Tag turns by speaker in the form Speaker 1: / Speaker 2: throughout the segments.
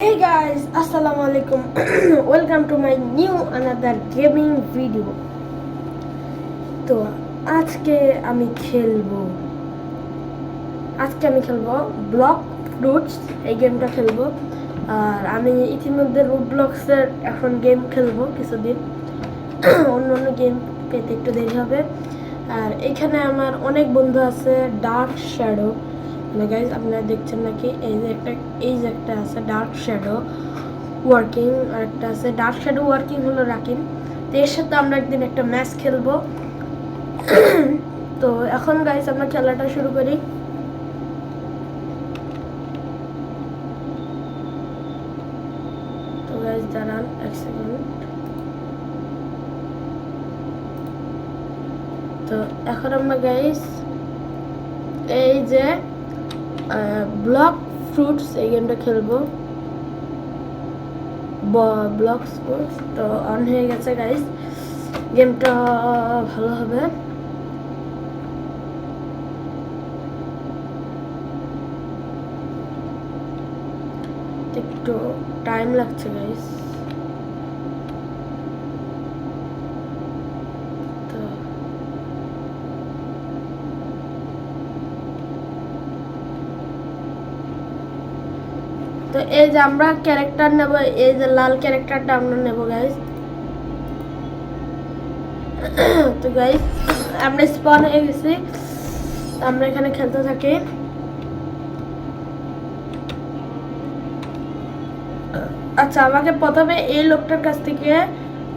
Speaker 1: Hey guys, assalamu alaikum. Welcome to my new another gaming video. তো আজকে আমি খেলবো ব্লক ফ্রুটস। এই গেমটা খেলবো। আর আমি ইতিমধ্যে রোবলক্সের এখন গেম খেলবো কিছুদিন। অন্য গেম পেতে একটু দেরি হবে। আর এখানে আমার অনেক বন্ধু আছে। ডার্ক শ্যাডো, মানে গাইজ আপনারা দেখছেন নাকি, এই যে একটা আছে ডার্ক শ্যাডো ওয়ার্কিং, আর একটা আছে ডার্ক শ্যাডো ওয়ার্কিং হলো রাকিন। তো এর সাথে আমরা একদিন একটা ম্যাচ খেলবো। তো এখন গাইজ আমরা খেলাটা শুরু করি। তো গাইজ দাঁড়ান এক সেকেন্ড। তো এখন আমরা গাইজ এই যে ব্লক ফ্রুটস এই গেমটা খেলবো। ব্লক ফ্রুটস তো অন হয়ে গেছে গাইস, গেমটা ভালো হবে। একটু টাইম লাগছে গাইস। তো এই যে আমরা ক্যারেক্টার নেব, এই যে লাল ক্যারেক্টারটা আমরা নেব গাইস। তো গাইস আমরা স্পন হয়ে গেছি, আমরা এখানে খেলতে থাকি। আচ্ছা, আমাকে প্রথমে এই লোকটার কাছ থেকে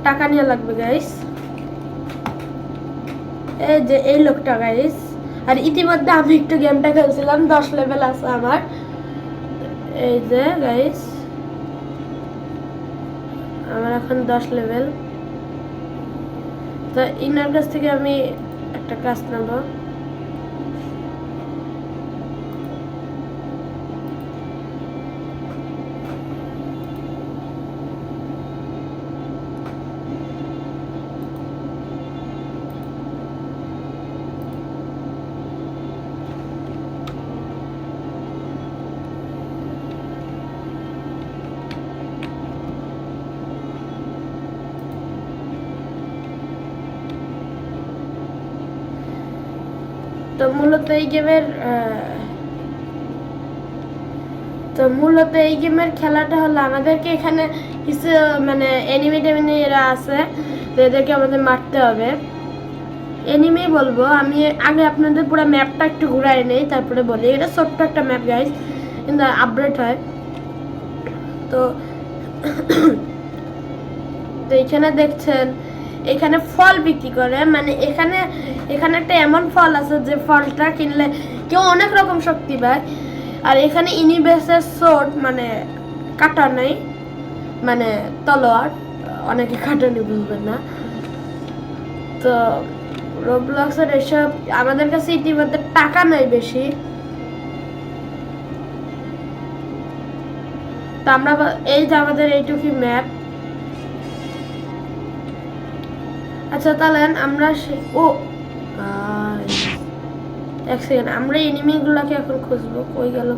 Speaker 1: টাকা নিয়ে লাগবে গাইস। এই যে এই লোকটা গাইস। আর ইতিমধ্যে আমি একটু গেমটা খেলছিলাম, 10 লেভেল আছে আমার। এই যে গাইস আমার এখন 10 লেভেল। তো ইনার কাছ থেকে আমি একটা কাজ নেব। তো মূলত এই গেমের খেলাটা হলো আমাদেরকে এখানে কিছু মানে এনিমি এরা আছে, তো এদেরকে আমাদের মারতে হবে। এনিমি বলবো আমি আগে আপনাদের পুরো ম্যাপটা একটু ঘুরাই নেই, তারপরে বলি। এটা ছোট্ট একটা ম্যাপ গাইস, কিন্তু আপডেট হয়। তো এখানে দেখছেন এখানে ফল বিক্রি করে, মানে এখানে একটা এমন ফল আছে যে ফলটা কিনলে কেউ অনেক রকম শক্তি পায়। আর এখানে ইউনিভার্সের সোর্ড, মানে কাটা নেই, মানে তলোয়ার, অনেকে কাটানি বুঝবেন না। তো রোবলক্সের এসব আমাদের কাছে ইতিমধ্যে টাকা নাই বেশি, তো আমরা এই যে আমাদের এইটুকু ম্যাপ। আচ্ছা তাহলে আমরা এক সেকেন্ড, আমরা এনিমি গুলাকে এখন খুঁজবো। কই গেলে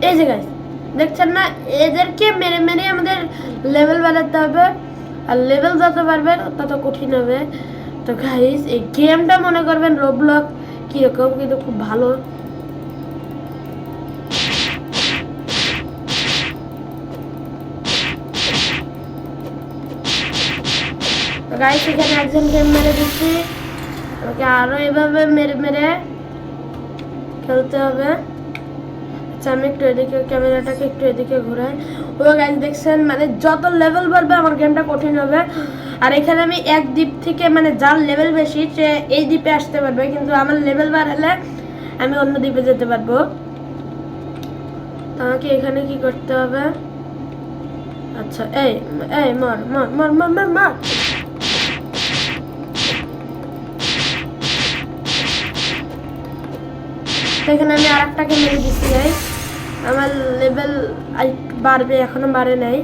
Speaker 1: এই যে গাইস দেখছেন না, এদেরকে মেরে মেরে আমাদের লেভেল বাড়াতে হবে। আর লেভেল যত বাড়বে তত কঠিন হবে। তো গাইস এই গেমটা মনে করবেন রোবলক কিরকম, কিন্তু খুব ভালো। গাইস এখানে একজন গেম মেরে দিচ্ছি, আমাকে আরো এভাবে মেরে মেরে খেলতে হবে। আচ্ছা আমি একটু এদিকে ক্যামেরাটাকে একটু এদিকে ঘুরাই। ও গাইস দেখছেন, মানে যত লেভেল বাড়বে আমার গেমটা কঠিন হবে। আর এখানে আমি এক দ্বীপ থেকে, মানে যার লেভেল বেশি সে এই দ্বীপে আসতে পারবে, কিন্তু আমার লেভেল বাড়ালে আমি অন্য দ্বীপে যেতে পারবো। আমাকে এখানে কি করতে হবে? আচ্ছা এই মার মার মার মার মার মার। এখানে আমি আরেকটাকে মেরে দিচ্ছি গাইস। আমার লেভেল বাড়বে, এখনো বাড়ে নাই।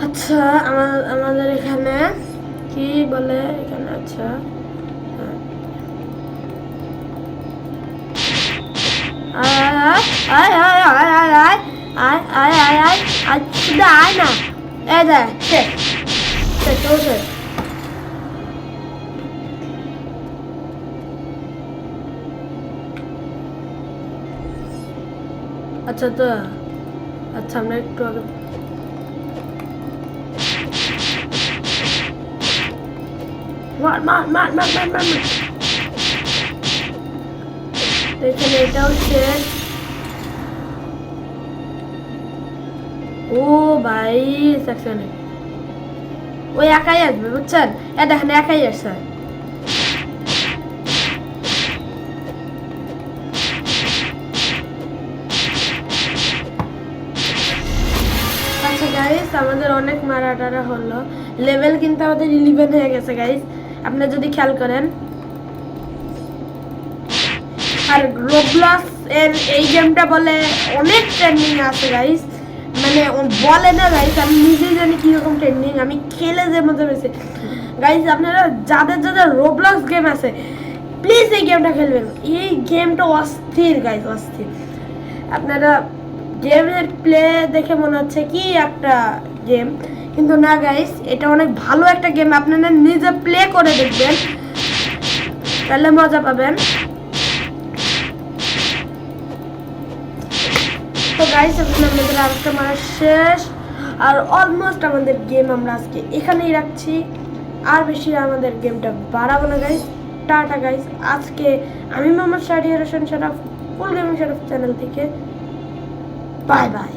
Speaker 1: আচ্ছা আমাদের এখানে কি বলে এখানে, আচ্ছা আয় আয় আয় আয় আয় আয় আয় আয় আয় আয় শুধু আয় না এই দেখ চলছে আচ্ছা তো আচ্ছা আমরা একটু আগে মার মার মার মার মার মার মার এখানে এটাও শেষ ও ভাই সেকশনে ওই একাই আসবে বুঝছেন এ দেখেন একাই আসছে আচ্ছা গাইস আমাদের অনেক মারা টারা হলো লেভেল কিন্তু আমাদের 11 হয়ে গেছে গাইস আপনি যদি খেয়াল করেন আর রোবলক্স এর এই গেমটা বলে অনেক ট্রেন্ডিং আছে গাইস মানে বলে না গাইস আমি নিজেই জানি কিরকম ট্রেন্ডিং আমি খেলে যে মজা পেয়েছি গাইস আপনারা যাদের যাদের রোবলক্স গেম আছে প্লিজ এই গেমটা খেলবেন এই গেমটা অস্থির গাইস অস্থির আপনারা গেমের প্লে দেখে মনে হচ্ছে কি একটা গেম কিন্তু না গাইস এটা অনেক ভালো একটা গেম আপনারা নিজে প্লে করে দেখবেন তাহলে মজা পাবেন তো গাইস এখন আমাদের আরেকটা মারা শেষ আর অলমোস্ট আমাদের গেম আমরা আজকে এখানেই রাখছি আর বেশি আমাদের গেমটা বাড়াবো না গাইস টাটা গাইস আজকে আমি Mohammad Shahriar Hossain Sharaf full gaming Sharaf channel থেকে বাই বাই